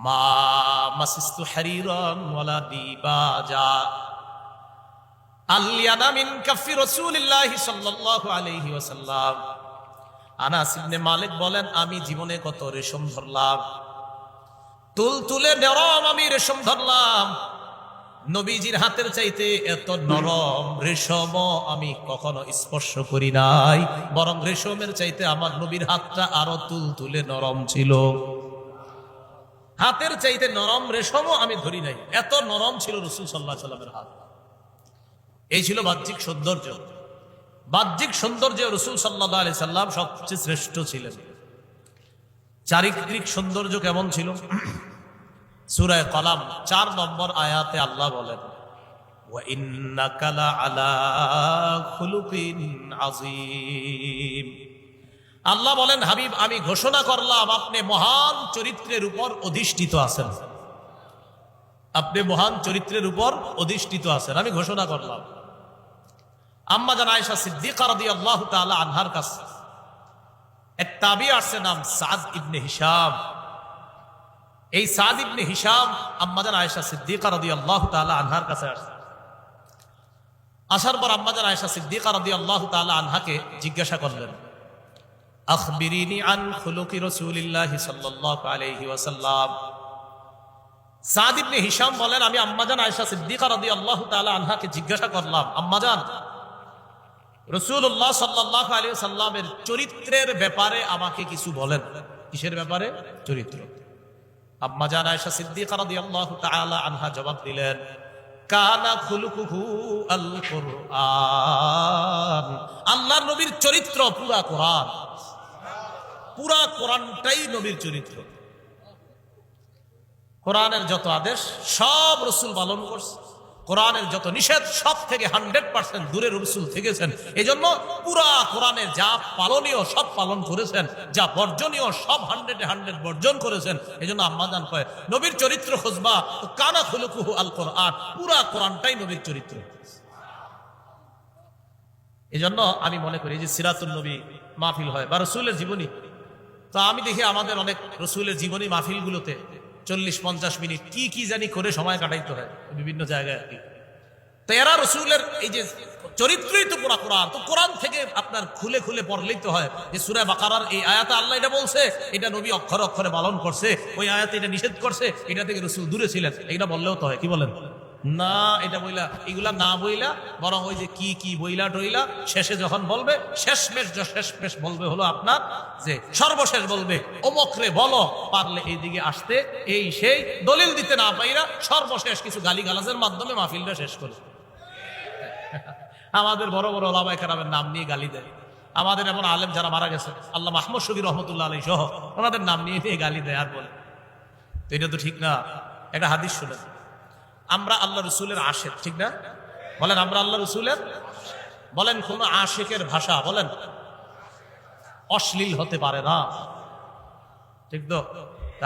মা মাসিস্তু হারিরান ওয়ালা দিবাজা আলিয়ানা মিন কাফি রাসূলিল্লাহি সাল্লাল্লাহু আলাইহি ওয়াসাল্লাম। আনাস ইবনে মালিক বলেন, আমি জীবনে কত রেশম ধরলাম, তুলে নরম আমি রেশম ধরলাম, নবীজির হাতের চাইতে এত নরম রেশম আমি কখনো স্পর্শ করি নাই, বরং রেশমের চাইতে আমার নবীর হাতটা আরো তুলে নরম ছিল। হাতের চাইতে নরম রেশমও আমি ধরি নাই, এত নরম ছিল রাসূল সাল্লাল্লাহু আলাইহি ওয়াসাল্লামের হাত। এই ছিল বাহ্যিক সৌন্দর্য। বাহ্যিক সৌন্দর্য রাসূল সাল্লাল্লাহু আলাইহি সাল্লাম সবচেয়ে শ্রেষ্ঠ ছিলেন। চারিত্রিক সৌন্দর্য কেমন ছিল? সূরা কলাম 4 নম্বর আয়াতে আল্লাহ বলেন, ওয়া ইন্নাকা লাআলা খুলুকিন আযীম। আল্লাহ বলেন, হাবিব আমি ঘোষণা করলাম আপনি মহান চরিত্রের উপর অধিষ্ঠিত আছেন। আপনি মহান চরিত্রের উপর অধিষ্ঠিত আছেন, আমি ঘোষণা করলাম। আম্মা জান আয়েশা সিদ্দিকা রাদিয়াল্লাহু তাআলা আনহার কাছে এক তাবী আছে, নাম সাদ ইবনে হিশাম। এই সাদ ইবনে হিশাম আম্মা জান আয়েশা সিদ্দিকা রাদিয়াল্লাহু তাআলা আনহার কাছে আসে। আসার পর আম্মা জান আয়েশা সিদ্দিকা রাদিয়াল্লাহু তাআলা আনহাকে জিজ্ঞাসা করলেন, আখবিরিনি আন খুলুকি রাসূলিল্লাহি সাল্লাল্লাহু আলাইহি ওয়াসাল্লাম। সাদ ইবনে হিশাম বলেন, আমি আম্মা জান আয়েশা সিদ্দিকা রাদিয়াল্লাহু তাআলা আনহাকে জিজ্ঞাসা করলাম, আম্মা জান রাসূলুল্লাহ সাল্লাল্লাহু আলাইহি ওয়াসাল্লামের চরিত্রের ব্যাপারে আমাকে কিছু বলেন। কিসের ব্যাপারে? চরিত্র। আম্মা জান আয়েশা সিদ্দিকা রাদিয়াল্লাহু তাআলা আনহা জবাব দিলেন, কানা খুলুকুহু আল কুরআন। আল্লাহর নবীর চরিত্র পুরা কোরআন, পুরা কোরআনটাই নবীর চরিত্র। কোরআনের যত আদেশ সব রাসূল পালন করছে, কোরআনের যত নিষেধ সব থেকে 100% দূরে রাসূল থেকেছেন। এজন্য পুরা কোরআনের যা পালনীয় সব পালন করেছেন, যা বর্জনীয় সব 100 বর্জন করেছেন। এজন্য আম্মা জান কয়, নবীর চরিত্র খুঁজবা তো কানা খুলুকুহু আল কোরআন, পুরা কোরআনটাই নবীর চরিত্র। এজন্য আমি মনে করি যে সিরাতুন নবী মাহফিল হয় বা রাসূলের জীবনী, তো আমি দেখি আমাদের অনেক রাসূলের জীবনী মাহফিলগুলোতে 40-50 মিনিট কি জানি করে সময় কাটাইতে হয় বিভিন্ন জায়গায় আর কি। তো এরা রাসূলের এই যে চরিত্রই তো পুরা কোরআন, তো কোরআন থেকে আপনার খুলে খুলে পড়লেই তো হয় যে সূরা বাকারার এই আয়াতে আল্লাহ এটা বলছে, এটা নবী অক্ষরে অক্ষরে পালন করছে, ওই আয়াতে এটা নিষেধ করছে, এটা থেকে রাসূল দূরে ছিলেন, এটা বললেও তো হয়। কি বলেন? না, এটা বইলা এগুলা না বইলা বরং ওই যে কি বইলা টইলা শেষে যখন বলবে, শেষমেশ বলবে হলো আপনার যে সর্বশেষ বলবে, অমকরে বলো পারলে এইদিকে আসতে, এই সেই দলিল দিতে না পাইরা সর্বশেষ কিছু গালিগালাজের মাধ্যমে মাহফিলটা শেষ করে। আমাদের বড় বড় ওলামায়ে কেরামের নাম নিয়ে গালি দেয়। আমাদের এমন আলেম যারা মারা গেছে, আল্লামা আহমদ শফী রহমতুল্লাহ আলাইহি সহ, ওনাদের নাম নিয়ে গালি দেয় আর বলে। তো এটা তো ঠিক না। একটা হাদিস শুনেন, আমরা আল্লাহ রসুলের আশেক, ঠিক না? বলেন আমরা আল্লাহ রসুলের। বলেন কোন আশেকের ভাষা বলেন অশ্লীল হতে পারে না, ঠিক তো?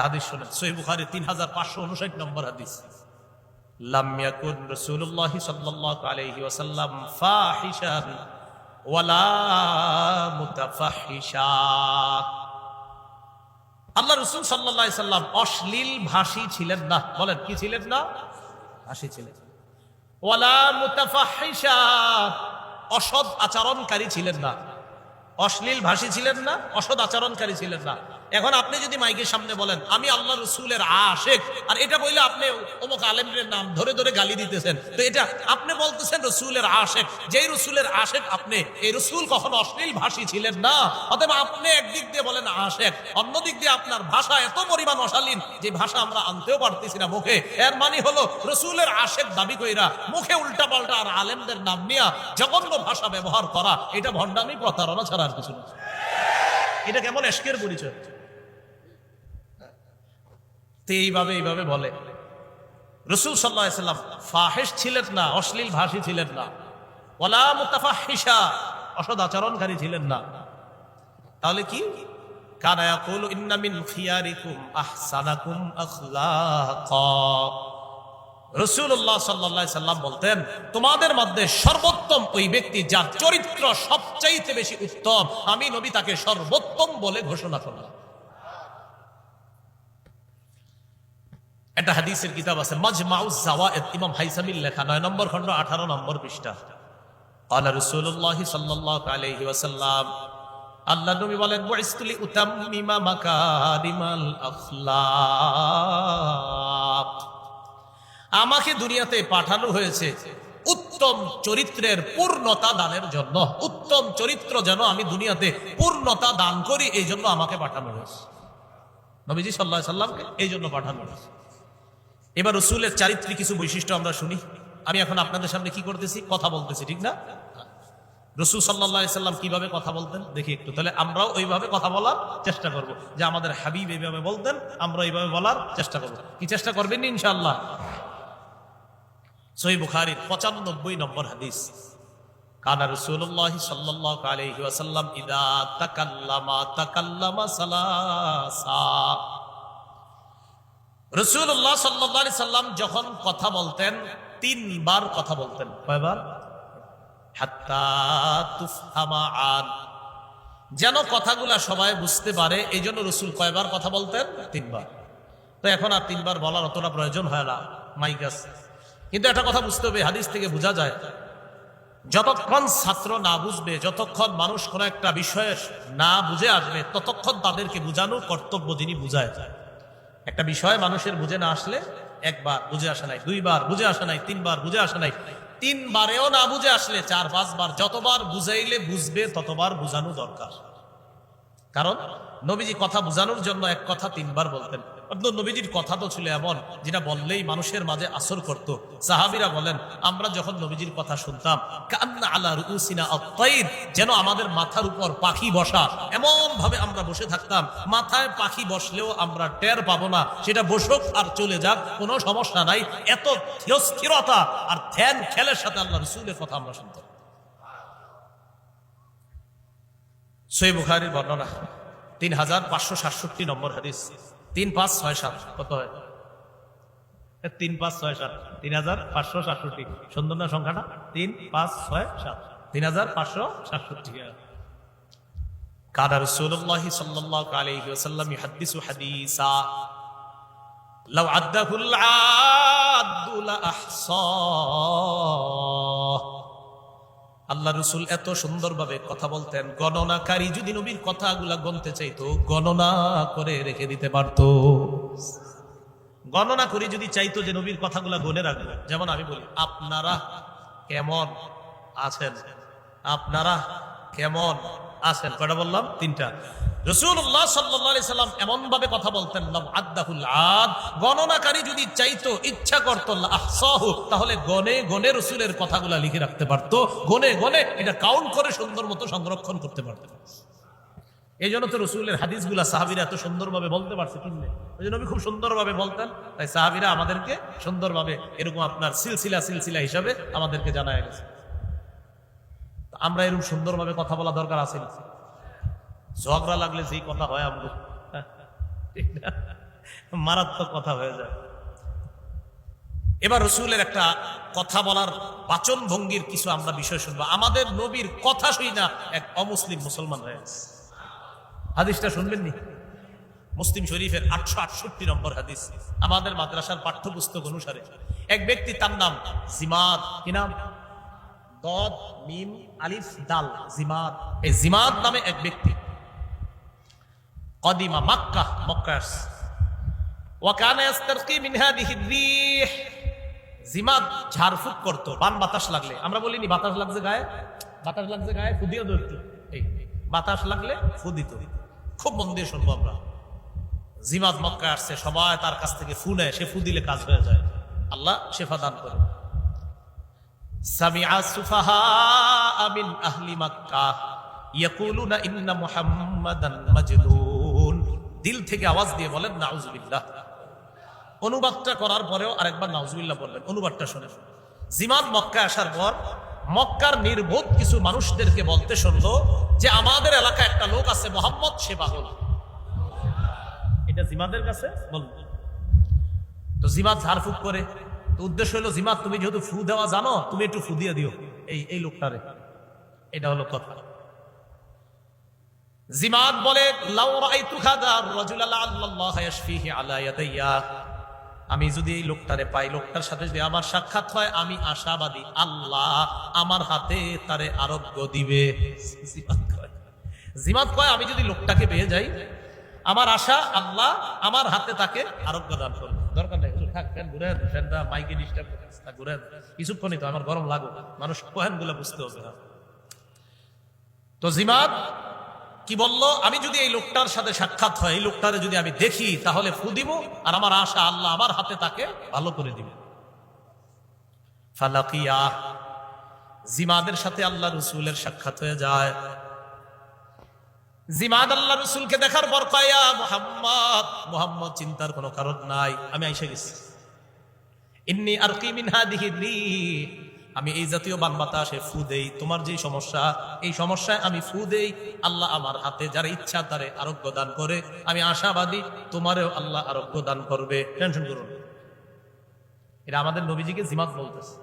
হাদিস শুনেন, সহিহ বুখারী 3559 নম্বর হাদিস, লাম ইয়াকুন রাসূলুল্লাহ সাল্লাল্লাহু আলাইহি ওয়াসাল্লাম ফাহিশান ওয়ালা মুতাফাহিশা। আল্লাহ রাসূল সাল্লাল্লাহু আলাইহি সাল্লাম অশ্লীল ভাষী ছিলেন না। বলেন কি ছিলেন না? ভাষী ছিলেন। ওয়ালা মুতাফাহিশা, অসৎ আচরণকারী ছিলেন না। অশ্লীল ভাষী ছিলেন না, অসৎ আচরণকারী ছিলেন না। এখন আপনি যদি মাইকের সামনে বলেন আমি আল্লাহ রসুলের আশেক, আর এটা বললে আপনি অমুক আলেমের নাম ধরে ধরে গালি দিতেছেন, তো এটা আপনি বলতেছেন রসুলের আশেক। যেই রসুলের আশেক আপনি, এই রসুল কখনো অশ্লীল ভাষী ছিলেন না। অতএব আপনি একদিক দিয়ে বলেন আশেক, অন্য দিক দিয়ে আপনার ভাষা এত পরিমাণ অশালীন যে ভাষা আমরা আনতেও পারতেছি না মুখে। এর মানে হলো রসুলের আশেক দাবি কইরা মুখে উল্টা পাল্টা আর আলেমদের নাম নিয়া জঘন্য ভাষা ব্যবহার করা, এটা ভণ্ডামি, প্রতারণা ছাড়া আর কিছু না। এটা কেমন এশকের পরিচয়? এইভাবে বলে রাসূল সাল্লাল্লাহু আলাইহি ওয়াসাল্লাম ফাহিশ ছিলেন না, অশ্লীল ভাষী ছিলেন না, ওয়ালা মুতাফাহিশা, অসৎ আচরণকারী ছিলেন না। তাহলে কি? কানা ইয়াকুলু ইন্না মিন খিয়ারিকুম আহসানাকুম আখলাকা। রাসূলুল্লাহ সাল্লাল্লাহু আলাইহি ওয়াসাল্লাম বলতেন, তোমাদের মধ্যে সর্বোত্তম ওই ব্যক্তি যার চরিত্র সবচাইতে বেশি উত্তম, আমি নবী তাকে সর্বোত্তম বলে ঘোষণা করলাম। একটা হাদিসের কিতাব আছে মাজমাউজ জাওয়ায়েদ, ইমাম হাইসামির লেখা, 9 নম্বর খণ্ড 18 নম্বর পৃষ্ঠা। ক্বালা রাসূলুল্লাহ সাল্লাল্লাহু আলাইহি ওয়াসাল্লাম, আল্লাহ নবী বলেন, বুইসতু লিউতাম্মিমা মাকারিমাল আখলাক, আমাকে দুনিয়াতে পাঠানো হয়েছে উত্তম চরিত্রের পূর্ণতা দানের জন্য। উত্তম চরিত্র যেন আমি দুনিয়াতে পূর্ণতা দান করি, এই জন্য আমাকে পাঠানো হয়েছে। নবীজি সাল্লাল্লাহু আলাইহি সাল্লামকে এই জন্য পাঠানো হয়েছে। এবার রাসূলের চারিত্রিক কিছু বৈশিষ্ট্য আমরা শুনি। আমি এখন আপনাদের সামনে কি করতেছি? কথা বলতেছি, ঠিক না? রাসূল সাল্লাল্লাহু আলাইহি সাল্লাম কিভাবে কথা বলতেন দেখি একটু, তাহলে আমরাও ওইভাবে কথা বলার চেষ্টা করব, যে আমাদের হাবিব এইভাবে বলতেন, আমরা এইভাবে বলার চেষ্টা করব। কি চেষ্টা করবেন ইনশাআল্লাহ? সহিহ বুখারীর 95 নম্বর হাদিস, কানা রাসূলুল্লাহ সাল্লাল্লাহু আলাইহি ওয়াসাল্লাম ইদা তাকাল্লামা সালাসা, রাসূলুল্লাহ সাল্লাল্লাহু আলাইহি সাল্লাম যখন কথা বলতেন 3 বার কথা বলতেন। কয়বার? হাত্তা তুফহামা আন, যেন কথাগুলা সবাই বুঝতে পারে, এই জন্য রাসূল কয়বার কথা বলতেন? 3 বার। তো এখন আর 3 বার বলার অতটা প্রয়োজন হয় না, মাইক আছে। কিন্তু একটা কথা বুঝতে হবে, হাদিস থেকে বোঝা যায়, যতক্ষণ ছাত্র না বুঝবে, যতক্ষণ মানুষ কোন একটা বিষয়ে না বুঝে আসবে, ততক্ষণ তাদেরকে বোঝানোর কর্তব্য যিনি বুঝায়। একটা বিষয় মানুষের বুঝে না আসলে, 1 বার বুঝে আসে নাই, 2 বার বুঝে আসে নাই, 3 বার বুঝে আসে নাই, 3 বারেও না বুঝে আসলে 4-5 বার, যতবার বুঝাইলে বুঝবে ততবার বুঝানো দরকার। কারণ নবীজি কথা বুঝানোর জন্য এক কথা 3 বার বলতেন। নবীজির কথা তো ছিল এমন, যেটা বললেই মানুষের মাঝে আসর করত। সাহাবীরা বলেন, আমরা যখন নবীজির কথা শুনতাম, কান্না আলা রুউসিনা আত-তাইর, যেন আমাদের মাথার উপর পাখি বসা, এমন ভাবে আমরা বসে থাকতাম, মাথায় পাখি বসলেও আমরা টের পাবো না, সেটা বসুক আর চলে যাক, কোনো সমস্যা নাই। এত স্থিরতা আর ধ্যান খেলের সাথে আল্লাহ রাসূলের কথা আমরা শুনতাম। সহিহ বুখারীর বর্ণনা 3567 নম্বর হাদিস, 3567 কত হয়? 3567, 3567, সুন্দর না সংখ্যাটা? 3567, 3567। কানা রাসূলুল্লাহ সাল্লাল্লাহু আলাইহি ওয়াসাল্লাম ইহাদ্দিসু হাদিসা লাউ আদ্দাহুল আদ্দু লা আহসা, আল্লাহ রাসূল এত সুন্দরভাবে কথা বলতেন, গণনাকারী যদি নবীর কথাগুলা গণতে চাইতো, গণনা করে রেখে দিতে পারতো। গণনা করে যদি চাইতো যে নবীর কথাগুলা গণে রাখবো, যেমন আমি বলি, আপনারা কেমন আছেন, আপনারা কেমন আছেন, কয়টা বললাম? 3টা। রাসূলুল্লাহ সাল্লাল্লাহু আলাইহি সাল্লাম এমন ভাবে কথা বলতেন, লাউ আদ্দাহুল আদ, গণনাকারী যদি চাইতো, ইচ্ছা করতো, আহসাহু, তাহলে গনে গনে রাসূলের কথাগুলা লিখে রাখতে পারতো, গনে গনে এটা কাউন্ট করে সুন্দর মতো সংরক্ষণ করতে পারতো। এই জন্য তো রাসূলের হাদিসগুলা সাহাবীরা এত সুন্দরভাবে বলতে পারছে, কিনলে ওই জন্য নবী খুব সুন্দরভাবে বলতেন, তাই সাহাবীরা আমাদেরকে সুন্দরভাবে এরকম আপনার সিলসিলা হিসাবে আমাদেরকে জানায় গেছে। আমরা এরকম সুন্দরভাবে কথা বলা দরকার আছে না? ঝগড়া লাগলে যেই কথা হয় আমাদের, মারাত্মক কথা হয়ে যায়। এবার রাসূলের একটা কথা বলার বাচন ভঙ্গির কিছু আমরা বিষয় শুনবো। আমাদের নবীর কথা শুই না এক অমুসলিম মুসলমান হয়ে গেছে। হাদিসটা শুনবেন নি? মুসলিম শরীফের 868 নম্বর হাদিস, আমাদের মাদ্রাসার পাঠ্যপুস্তক অনুসারে এক ব্যক্তি, তার নাম জিমাদ। কি নাম? দদ মিম আলিফ দাল, জিমাদ। এই জিমাদ নামে এক ব্যক্তি কদিমা মক্কাহ, মক্কায় আসছে। ওয়া কানা ইস্তারকি মিন হাদিহি রিহ, জিমাদ ঝাড়ফুঁক করতো বান বাতাস লাগলে। আমরা বলিনি বাতাস লাগছে গায়ে, বাতাস লাগছে গায়ে, ফুদিয়ে ধরতো। এই বাতাস লাগলে ফুদিত। খুব মন দিয়ে শুনবো আমরা। জিমাদ মক্কায় আসছে, সবাই তার কাছ থেকে ফু নেয়, সে ফু দিলে কাজ হয়ে যায়। আল্লাহ শেফা দান করে। সামিআ সুফাহা মিন আহলি মক্কাহ ইয়াকুলুনা ইন্না মুহাম্মাদান মাজনুন, দিল থেকে আওয়াজ দিয়ে বলেন নাউজুবিল্লাহ। অনুবাদটা করার পরেও আরেকবার নাউজুবিল্লাহ বলবেন। অনুবাদটা শুনে, জিমাদ মক্কায় আসার পর মক্কার নির্বোধ কিছু মানুষদেরকে বলতে শুনলো যে আমাদের এলাকায় একটা লোক আছে মুহাম্মদ, সে পাগল। এটা জিমাদের কাছে বলল। তো জিমাদ ঝাড়ফুঁক করে, তো উদ্দেশ্য হলো, জিমাদ তুমি যেহেতু ফু দেওয়া জানো, তুমি একটু ফু দিয়ে দিও এই লোকটারে। এটা হলো কথা। জিমাদ বলে, লাউ রাআইতু হাদা রাজুলা লাআল্লাল্লাহু ইয়াশফিহি আলা ইয়াদাইয়া, আমি যদি এই লোকটারে পাই, লোকটার সাথে যদি আমার সাক্ষাৎ হয়, আমি আশাবাদী আল্লাহ আমার হাতে তারে আরোগ্য দিবে। জিমাত কয় আমি যদি লোকটাকে পেয়ে যাই, আমার আশা আল্লাহ আমার হাতে তাকে আরোগ্য দান করবে। দরকার নেই থাক, ফ্যান ঘুরে ফ্যানটা মাইকে ডিস্টার্ব ঘুরে কিছুক্ষণই তো, আমার গরম লাগুক, মানুষ কোহেন গুলো বুঝতে হবে। তো জিমাত কি বললো, আমি যদি এই লোকটার সাথে সাক্ষাৎ হয়, এই লোকটারে যদি আমি দেখি, তাহলে ফু দিব, আর আমার আশা আল্লাহ আমার হাতে তাকে ভালো করে দিবে। ফালাকিয়া, জিমাদের সাথে আল্লাহ রসুলের সাক্ষাৎ হয়ে যায়। জিমাদ আল্লাহ রসুলকে দেখার পর কয়া মুহাম্মদ, মুহাম্মদ চিন্তার কোনো কারণ নাই, আমি আইসা গেছি। ইন্নী আরকি মিন হাদিহি রিহ, আমি এই জাতীয় বান বাতাসে ফু দেই, তোমার যে সমস্যা, এই সমস্যায় আমি ফু দেই, আল্লাহ আমার হাতে যারা ইচ্ছা তারে আরোগ্য দান করে। আমি আশাবাদী তোমারেও আল্লাহ আরোগ্য দান করবে, টেনশন করুন। এটা আমাদের নবীজিকে জিমাদ বলতেছে।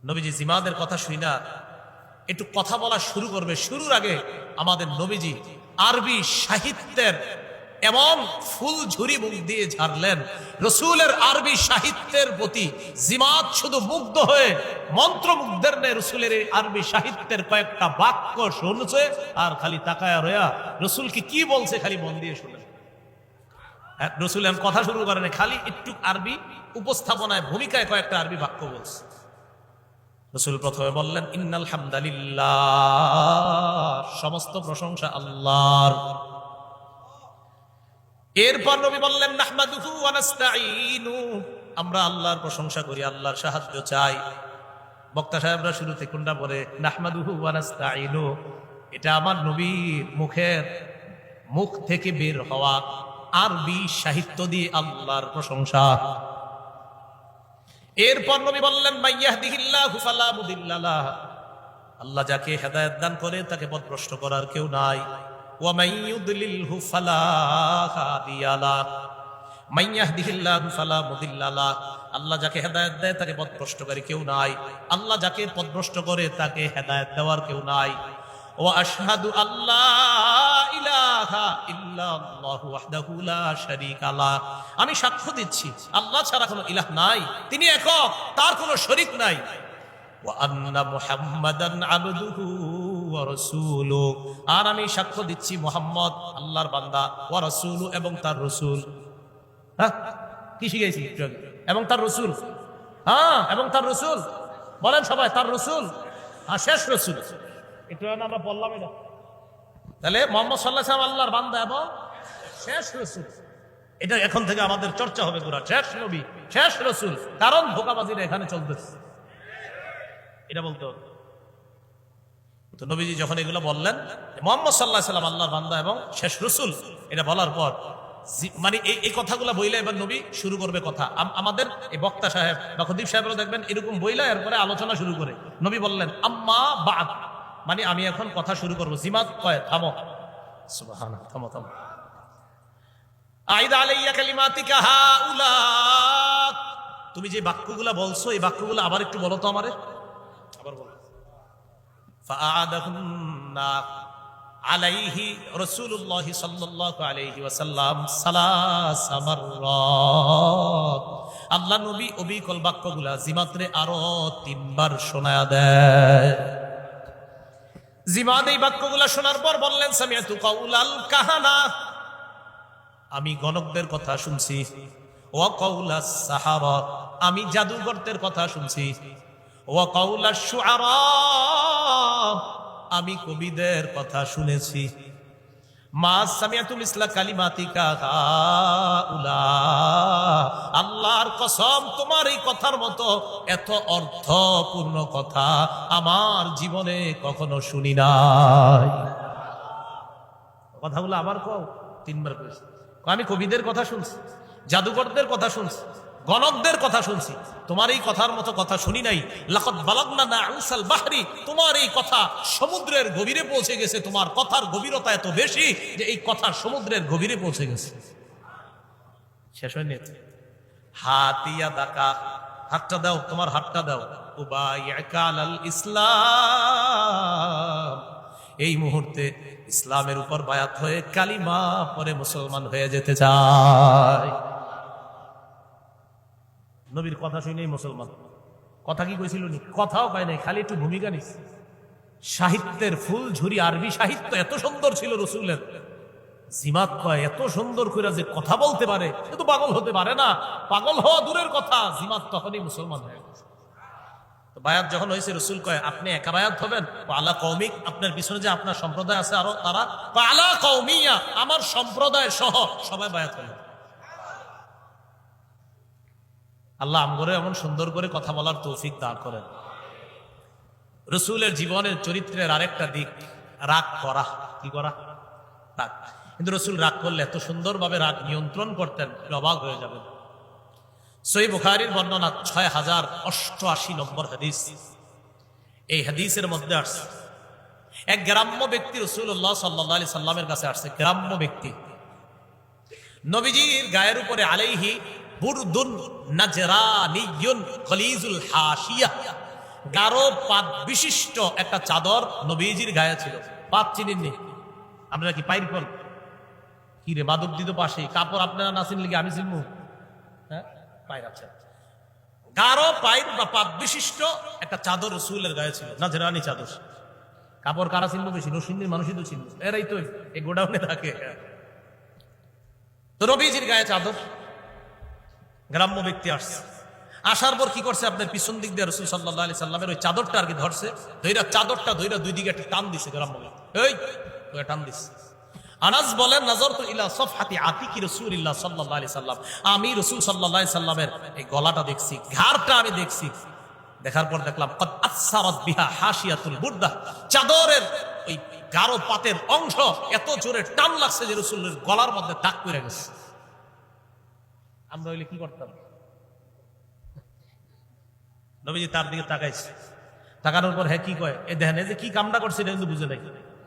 নবীজি জিমাদের কথা শুই না একটু কথা বলা শুরু করবে, শুরুর আগে আমাদের নবীজি আরবি সাহিত্যের এমন ফুল ঝুরি মুখ দিয়ে ঝাড়লেন। রসুলের আরবি সাহিত্যের প্রতি জিমাত শুধু মুগ্ধ হয়ে মন্ত্রমুগ্ধের নেই, রসুলের এই আরবি সাহিত্যের কয়েকটা বাক্য শুনছে আর খালি তাকায়া রয়া রসুলকে কি বলছে খালি মন দিয়ে শুনে। রসুল এমন কথা শুরু করেন, খালি একটু আরবি উপস্থাপনায় ভূমিকায় কয়েকটা আরবি বাক্য বলছে। রসুল প্রথমে বললেন ইন্নাল হামদালিল্লাহ, সমস্ত প্রশংসা আল্লাহর। এরপর নবী বললেন নাহমাদুহু ওয়া নাস্তাঈনু, আমরা আল্লাহর প্রশংসা করি, আল্লাহর সাহায্য চাই। বক্তা সাহেবরা শুরুতে কোনটা পড়ে নাহমাদুহু ওয়া নাস্তাঈনু, এটা আমার নবীর মুখ থেকে বের হওয়া আরবি সাহিত্য দিয়ে আল্লাহর প্রশংসা। এরপর নবী বললেন মাইয়াহদিহিল্লাহু ফালা মুদিল্লা লাহ, আল্লাহ যাকে হেদায়েত দান করে তাকে পথভ্রষ্ট করার কেউ নাই। ওয়া মাইয়ুদলিলহু ফালা হাদিয়া লাহ, মাইয়াহদিহিল্লাহু ফালা মুদিল্লা লাহ, আল্লাহ যাকে হেদায়েত দেয় তাকে পথভ্রষ্টকারী কেউ নাই, আল্লাহ যাকে পথভ্রষ্ট করে তাকে হেদায়েত দেওয়ার কেউ নাই। ওয়া আশহাদু আল্লা ইলাহা ইল্লাল্লাহু ওয়াহদাহু লা শারীকা লাহ, আমি সাক্ষ্য দিচ্ছি আল্লাহ ছাড়া কোনো ইলাহ নাই, তিনি একক, তার কোনো শরীক নাই। ওয়া আন্না মুহাম্মাদান আবদুহু ওয়া রাসূলুহু, আর আমি সাক্ষ্য দিচ্ছি মুহাম্মদ আল্লাহর বান্দা, ওয়া রাসূলুহু এবং তার রাসূল। হ্যাঁ কি শিখাইছি এবং তার রাসূল, হ্যাঁ এবং তার রাসূল বলেন সবাই, তার রাসূল, হ্যাঁ শেষ রাসূল। একটু আমরা বললাম এটা, তাহলে মুহাম্মদ সাল্লাল্লাহু আলাইহি ওয়াসাল্লাম আল্লাহর বান্দা এবং শেষ রাসূল। এটা এখন থেকে আমাদের চর্চা হবে পুরা, শেষ নবী শেষ রাসূল, কারণ ধোঁকাবাজিরা এখানে চলতেছে, এটা বলতে হবে। তো নবীজি যখন এগুলো বললেন মুহাম্মদ সাল্লাল্লাহু আলাইহি ওয়াসাল্লাম আল্লাহর বান্দা এবং শেষ রাসূল, এটা বলার পর মানে এই কথাগুলো বইলে এবার নবী শুরু করবে কথা। আমাদের এই বক্তা সাহেব বা খতিব সাহেবরা দেখবেন এরকম বইলা এরপরে আলোচনা শুরু করে। নবী বললেন আম্মা বাদ, মানে আমি এখন কথা শুরু করবো। জিমাত কয় থামো, সুবহানাল্লাহ, থামো থামো। আইদা আলাইয়া কালিমাতিকা হাউলা, তুমি যে বাক্যগুলা বলছো এই বাক্যগুলো আবার একটু বলো তো আমারে, আবার বলো। ফাআদাহুন্না আলাইহি রাসূলুল্লাহ সাল্লাল্লাহু আলাইহি ওয়াসাল্লাম সালাসা মাররাত, আল্লাহ নবী অবিকল বাক্যগুলা জিমাতরে আরো 3 বার শোনায়া দেয়। জিমাদ এই বাক্যগুলা শোনার পর বললেন সামিআতু কাউলাল কাহানা, আমি গণকদের কথা শুনছি। ওয়া কাউলাস সাহারা, আমি জাদুঘরদের কথা শুনছি। ওয়া কাউলাশ শুআরা, আমি কবিদের কথা শুনেছি। মা সামিআতু মিসলা কালিমাতিকা হাউলা, আল্লাহর কসম তোমার এই কথার মতো এত অর্থপূর্ণ কথা আমার জীবনে কখনো শুনি নাই। কথাগুলো আবার কও, 3 বার কইছি। আমি কবিদের কথা শুনছি, জাদুকরদের কথা শুনছি, গণকদের কথা শুনছি, তোমার এই কথার মতো কথা শুনি নাই। লাকাদ বালাগনা নাউসাল বাহরি, তোমার এই কথা সমুদ্রের গভীরে পৌঁছে গেছে, তোমার কথার গভীরতা এত বেশি যে এই কথা সমুদ্রের গভীরে পৌঁছে গেছে। শেষ হয়নি? হাতিয়া দাকা, হাতটা দাও, তোমার হাতটা দাও। উবাইয়াকা আলাল ইসলাম, এই মুহূর্তে ইসলামের উপর বায়াত হয়ে কালিমা পরে মুসলমান হয়ে যেতে চায়। নবীর কথা শুনেই মুসলমান। কথা কি কইছিল নি? কথাও পায় নাই, খালি একটু ভূমিকা নিস। সাহিত্যের ফুল ঝুরি আরবি সাহিত্য এত সুন্দর ছিল রসুলের। জিমাত কয় এত সুন্দর করে যে কথা বলতে পারে, সে তো পাগল হতে পারে না। পাগল হওয়া দূরের কথা, জিমাত তখনই মুসলমান হয়ে গেছে। তো বায়াত যখন হয়েছে, রসুল কয় আপনি একা বায়াত হবেন? আলা কৌমিক, আপনার পিছনে যে আপনার সম্প্রদায় আছে আরো তারা, আলা কৌমিয়া, আমার সম্প্রদায় সহ সবাই বায়াত হলেন। আল্লাহ আমগরে এমন সুন্দর করে কথা বলার তৌফিক দান করেন। রসুলের জীবনের চরিত্রের আরেকটা দিক, রাগ করা। কি করা? রাগ। কিন্তু রসুল রাগ করলে এত সুন্দরভাবে রাগ নিয়ন্ত্রণ করতেন, অবাক হয়ে যাবেন। সহিহ বুখারীর বর্ণনা 6088 নম্বর হাদিস। এই হাদিসের মধ্যে আসছে এক গ্রাম্য ব্যক্তি রাসূলুল্লাহ সাল্লাল্লাহু আলাইহি সাল্লামের কাছে আসছে। গ্রাম্য ব্যক্তি, নবীজির গায়ের উপরে আলাইহি বুরদুন নাজরানিয়ুন গলিজুল হাশিয়া, গাঢ় পাত বিশিষ্ট একটা চাদর নবীজির গায়ে ছিল। পাত চিনেননি আপনারা? কি পাইর পর কি রে মাদক দিত পাশে কাপড়, আপনারা না চিনলে কি আমি চিনবো? হ্যাঁ, পাইর আছে। গাঢ় পাইর বা পাত বিশিষ্ট একটা চাদর রাসূলের গায়ে ছিল, নাজরানি চাদর। কাপড় কারা চিনবো বেশি? নরসিংদীর মানুষই তো চিনবো, এরাই তো এই গোডাউনে থাকে। তো নবীজির গায়ে চাদর। গ্রাম্য ব্যক্তি আসছে, আসার পর কি করছে? আপনার পিছন দিক দিয়ে রাসূল সাল্লাল্লাহু আলাইহি সাল্লামের ওই চাদরটা আর কি ধরছে, ধইরা চাদরটা ধইরা দুই দিকে একটা টান দিছে। গ্রাম্য ব্যক্তি এই ওই টান দিছে। আনাস বলেন, নাযারতু ইলা সাফহাতি আতিকি রাসূলিল্লাহ সাল্লাল্লাহু আলাইহি সাল্লাম, আমি রাসূল সাল্লাল্লাহু আলাইহি সাল্লামের এই গলাটা দেখছি, ঘাড়টা আমি দেখছি। দেখার পর দেখলাম কদ আসসারাত বিহা হাশিয়াতুল বুরদা, চাদরের ওই গাঢ় পাতের অংশ এত জোরে টান লাগছে যে রাসূলের গলার মধ্যে দাগ পড়ে গেছে। আমরা হইলে কি করতাম? নবীজি তার দিকে তাকাইছে, তাকানোর পর হ্যাঁ কি কয়, এ দেখেন এই যে কি কামটা করছে এটা কিন্তু বুঝে নাই।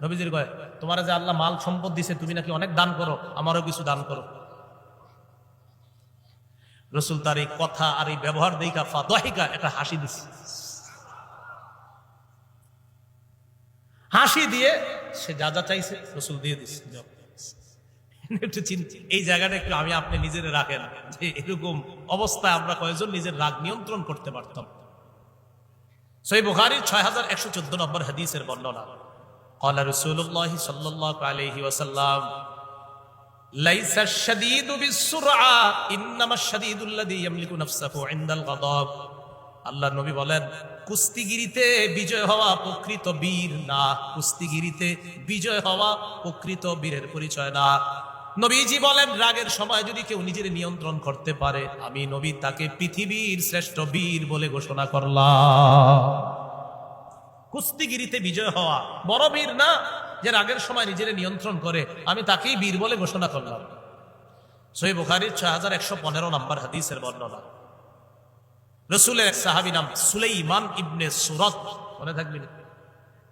নবীজির কয়, তোমার যে আল্লাহ মাল সম্পদ দিছে, তুমি নাকি অনেক দান করো, আমারও কিছু দান করো। রসুল তার এই কথা আর এই ব্যবহার দেখা ফাদাহিকা, একটা হাসি দিছে। হাসি দিয়ে সে যা যা চাইছে রসুল দিয়ে দিছে। একটু এই জায়গাটা একটু আমি আপনি নিজের রাখেন যে এরকম অবস্থায় আমরা কয়েকজন নিজের রাগ নিয়ন্ত্রণ করতে পারতাম। সহিহ বুখারীর 6114 নম্বর হাদিসের বর্ণনা, قال رسول الله صلى الله عليه وسلم ليس الشديد بالسرعة انما الشديد الذي يملك نفسه عند الغضب। আল্লাহ নবী বলেন, কুস্তিগিরিতে বিজয় হওয়া প্রকৃত বীর না, কুস্তিগিরিতে বিজয় হওয়া প্রকৃত বীরের পরিচয় না। নবীজি বলেন, রাগের সময় যদি কেউ নিজের নিয়ন্ত্রণ করতে পারে, আমি নবী তাকে পৃথিবীর শ্রেষ্ঠ বীর বলে ঘোষণা করলাম। কুস্তিগিরিতে বিজয় হওয়া বড় বীর না, যে রাগের সময় নিজের নিয়ন্ত্রণ করে, আমি তাকেই বীর বলে ঘোষণা করলাম। সহিহ বুখারীর 6115 নম্বর হাদিসের বর্ণনা। রাসূলের এক সাহাবী নাম সুলাইমান ইবনে সুরাত, মনে থাকবে?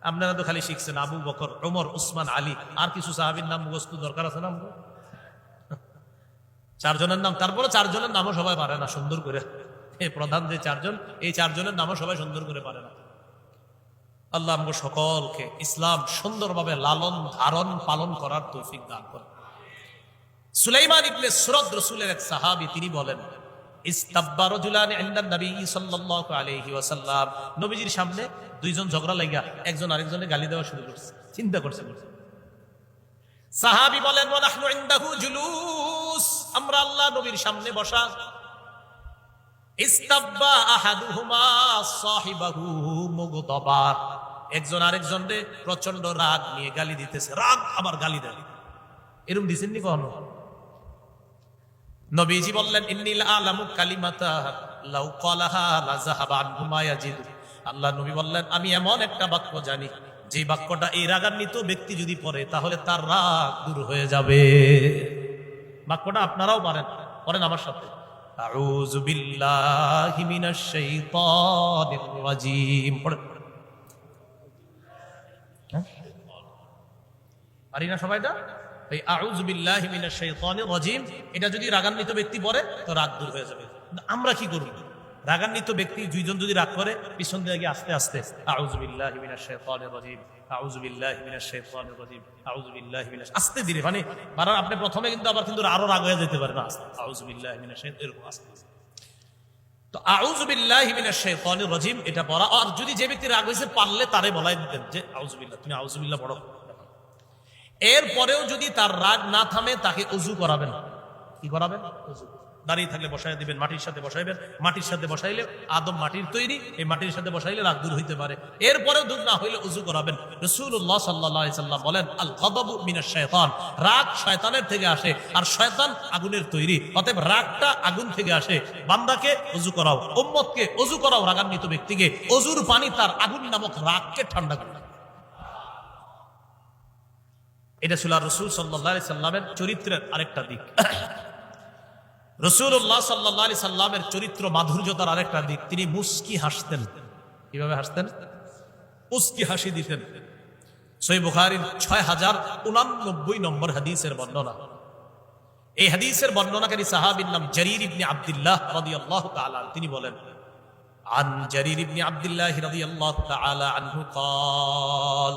আপনারা তো খালি শিখছেন আবু বকর, ওমর, উসমান, আলী, আর কিছু সাহাবীর নাম মুখস্থ দরকার আছে না? চারজনের নাম, তারপরে চারজনের নামও সবাই পারে না সুন্দর করে। এই প্রধান যে চারজন, এই চারজনের নামও সবাই সুন্দর করে পারে না। আল্লাহ আমাকে সকলকে ইসলাম সুন্দরভাবে লালন ধারণ পালন করার তৌফিক দান করেন। সুলাইমান ইবনে সুরাদ রাসূলের এক সাহাবী, তিনি বলেন, ইস্তাব্বা রাজুলানি ইনদা নবী সাল্লাল্লাহু আলাইহি ওয়াসাল্লাম, নবীজির সামনে দুইজন ঝগড়া লাগা একজন আরেকজনের গালি দেওয়া শুরু করছে। চিন্তা করছে, সাহাবী বলেন, ওয়া নাহনু ইনদাহু জুলুস, আমরা আল্লাহ নবীর সামনে বসা। ইস্তাব্বা আহাদুহুমা সাহিবাহু মুগদাবা, একজন আরেকজনকে প্রচন্ড রাগ নিয়ে গালি দিতেছে, রাগ আবার গালি দেয়। এরকম দিছেননি কখনো? নবীজি বললেন, ইন্নী লা আলামু কালিমাতা লাউ ক্বালাহা লা যাহাবা আনহু মা ইয়াজিদু, আল্লাহ নবী বললেন, আমি এমন একটা বাক্য জানি, যে বাক্যটা এই রাগান্বিত ব্যক্তি যদি পড়ে তাহলে তার রাগ দূর হয়ে যাবে। বাক্যটা আপনারাও পারেন, পড়েন আমার সাথে, আউযু বিল্লাহি মিনাশ শাইতানির রাজীম। পড়েন। পারি না সবাইটা? এই আউযু বিল্লাহি মিনাশ শাইতানির রাজীম, এটা যদি রাগান্বিত ব্যক্তি পড়ে তো রাগ দূর হয়ে যাবে। আমরা কি করব? রাগান্বিত ব্যক্তি দুইজন যদি রাগ করে, পিছন দিয়ে আস্তে আস্তে আউযু বিল্লাহি মিনাশ শাইতানির রাজীম, আউযু বিল্লাহি মিনাশ শাইতানির রাজীম, আউযু বিল্লাহি মিনাশ, আস্তে ধীরে, মানে কারণ আপনি প্রথমে কিন্তু আবার কিন্তু আরো রাগ হয়ে যেতে পারে না, আউযু বিল্লাহি মিনাশ শাইতানির, এরকম আস্তে। তো আউযু বিল্লাহি মিনাশ শাইতানির রাজিম এটা পড়া। আর যদি যে ব্যক্তি রাগ হয়েছে পারলে তারে বলাই দিতেন যে আউযু বিল্লাহ, তুমি আউযু বিল্লাহ পড়ো। এরপরেও যদি তার রাগ না থামে তাকে ওযু করাবেন। কি করাবেন? ওযু। দাঁড়িয়ে থাকলে বসায় দিবেন, মাটির সাথে বসাইবেন। মাটির সাথে বসাইলে আদম মাটির তৈরি, এই মাটির সাথে বসাইলে রাগ দূর হইতে পারে। এরপরেও দূর না হইলে ওযু করাবেন। রাসূলুল্লাহ সাল্লাল্লাহু আলাইহি সাল্লাম বলেন, আল গাদাবু মিনাশ শাইতান, রাগ শয়তানের থেকে আসে আর শয়তান আগুনের তৈরি, অতএব রাগটা আগুন থেকে আসে। বান্দাকে ওযু করাও, উম্মতকে ওযু করাও, রাগান্বিত ব্যক্তিকে ওযুর পানি তার আগুন নামক রাগকে ঠান্ডা করে। এটা ছিল রাসূল সাল্লাল্লাহু আলাইহি সাল্লামের চরিত্রের আরেকটা দিক। রাসূলুল্লাহ সাল্লাল্লাহু আলাইহি সাল্লামের চরিত্র মাধুর্যতার আরেকটা দিক, তিনি মুস্কি হাসতেন। কিভাবে হাসতেন? মুস্কি হাসি দিতেন। সহিহ বুখারীর 6089 নম্বর হাদিসের বর্ণনা। এই হাদিসের বর্ণনাকারী সাহাবীর নাম জারীর ইবনে আব্দুল্লাহ রাদিয়াল্লাহু তাআলা। তিনি বলেন, আন জারীর ইবনে আব্দুল্লাহ রাদিয়াল্লাহু তাআলা আনহু قال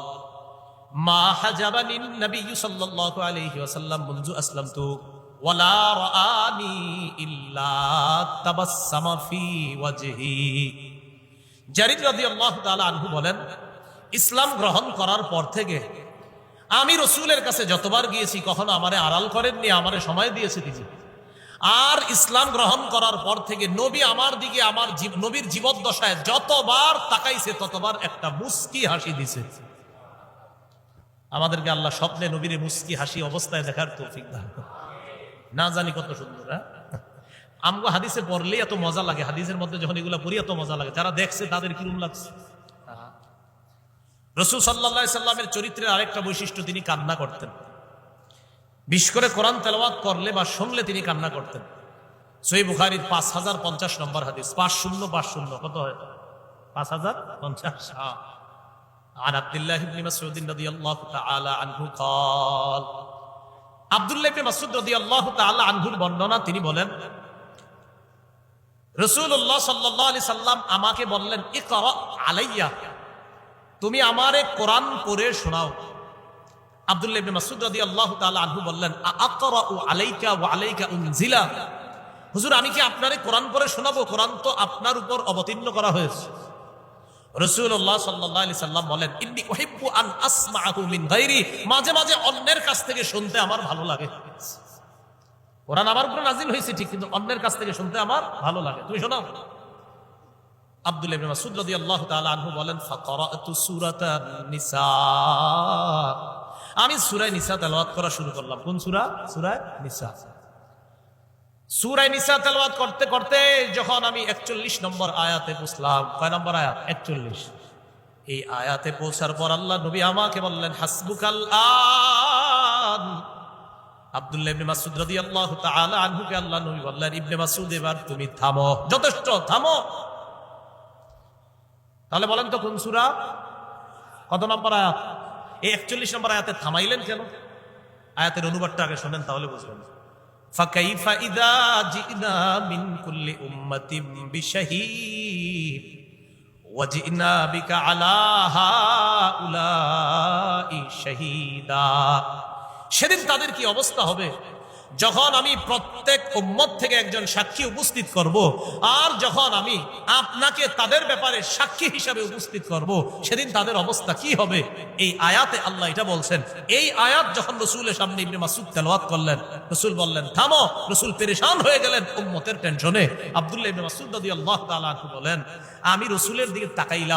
মা হাজাবানি নবী সাল্লাল্লাহু আলাইহি ওয়াসাল্লাম মুনযু আসলামতু ওয়ালা রাআনি ইল্লা তাবাসসামা ফি ওয়াজহি। জারীর রাদিয়াল্লাহু তাআলা আনহু বলেন, ইসলাম গ্রহণ করার পর থেকে আমি রাসূলের কাছে যতবার গিয়েছি কখনো আমারে আড়াল করেননি, আমারে সময় দিয়েছে তিনি। আর ইসলাম গ্রহণ করার পর থেকে নবী আমার দিকে, আমার নবীর জীবদ্দশায় যতবার তাকাইছে ততবার একটা মুস্কি হাসি দিছে। আমাদেরকে আল্লাহ স্বপ্নে নবীর মুস্কি হাসি অবস্থায় দেখার তৌফিক দান করুন। না জানি কত সুন্দর। আমগো হাদিসে পড়লেই এত মজা লাগে, হাদিসের মধ্যে যখন এগুলো পড়ি এত মজা লাগে, যারা দেখছে তাদের কিরকম লাগছে। রাসূল সাল্লাল্লাহু আলাইহি সাল্লামের চরিত্রের আরেকটা বৈশিষ্ট্য, তিনি কান্না করতেন। বিশেষ করে কোরআন তেলাওয়াত করলে বা শুনলে তিনি কান্না করতেন। সহিহ বুখারীর 5050 নম্বর হাদিস। 5050 কত হয়? 5050। عن عبد الله بن مسعود رضي الله تعالى عنه قال আব্দুল্লাহ ইবনে মাসউদ রাদিয়াল্লাহু তাআলা আনহুর বর্ণনা, তিনি বলেন, রাসূলুল্লাহ সাল্লাল্লাহু আলাইহি সাল্লাম আমাকে বললেন, ইকরা আলাইয়া, তুমি আমারে কোরআন পড়ে শোনাও। আব্দুল্লাহ ইবনে মাসউদ রাদিয়াল্লাহু তাআলা আনহু বললেন, আকরাউ আলাইকা ওয়া আলাইকা উনজিলা, হুজুর আমি কি আপনারে কোরআন পড়ে শোনাবো? কোরআন তো আপনার উপর অবতীর্ণ করা হয়েছে। রাসূলুল্লাহ সাল্লাল্লাহু আলাইহি সাল্লাম বলেন, ইন্নী উহিব্বু আন আসমাআহু মিন গায়রি, মাঝে মাঝে অন্যের কাছ থেকে শুনতে আমার ভালো লাগে। কোরআন আমার উপর নাযিল হয়েছে ঠিক, কিন্তু অন্যের কাছ থেকে শুনতে আমার ভালো লাগে, তুমি শোনাও। আব্দুল্লাহ ইবনে মাসউদ রাদিয়াল্লাহু তাআলা আনহু বলেন, ফাকারাতু সূরাতান নিসা, আমি সূরা নিসা তেলাওয়াত করা শুরু করলাম। কোন সূরা? সূরা নিসা। সূরা নিসা তেলাওয়াত করতে করতে যখন আমি 41 নম্বর আয়াতে পৌঁছলাম, কয় নম্বর আয়াত? 41। এই আয়াতে পৌঁছার পর আল্লাহ নবী আমাকে বললেন, হাসবুকাল আন। আব্দুল্লাহ ইবনে মাসউদ রাদিয়াল্লাহু তাআলা আনহুকে আল্লাহ নবী বললেন, ইবনে মাসউদ এবার তুমি থামো, যথেষ্ট, থামো। তাহলে বলেন তো কোন সূরা, কত নম্বর আয়াত? এই 41 নম্বর আয়াতে থামাইলেন কেন? আয়াতের অনুবাদটা আগে শোনেন, তাহলে বুঝবেন। ফাকাইফা ইযা জিনা মিন কুল্লি উম্মাতিন বিশাহীদ ওয়া জিনা বিকা আলা হাউলাই শাহীদা। সেদিন তাদের কি অবস্থা হবে যখন আমি প্রত্যেক উম্মত থেকে একজন সাক্ষী উপস্থিত করব, আর যখন আমি আপনাকে তাদের ব্যাপারে সাক্ষী হিসাবে উপস্থিত করব, সেদিন তাদের অবস্থা কি হবে? এই আয়াতে আল্লাহ এটা বলছেন। এই আয়াত যখন রাসূলের সামনে ইবনে মাসউদ তেলাওয়াত করলেন, রাসূল বললেন থামো। রাসূল পেরেশান হয়ে গেলেন উম্মতের টেনশনে। আব্দুল্লাহ ইবনে মাসউদ রাদিয়াল্লাহু তাআলা আনহু বলেন, আমি রাসূলের দিকে তাকাইলাম,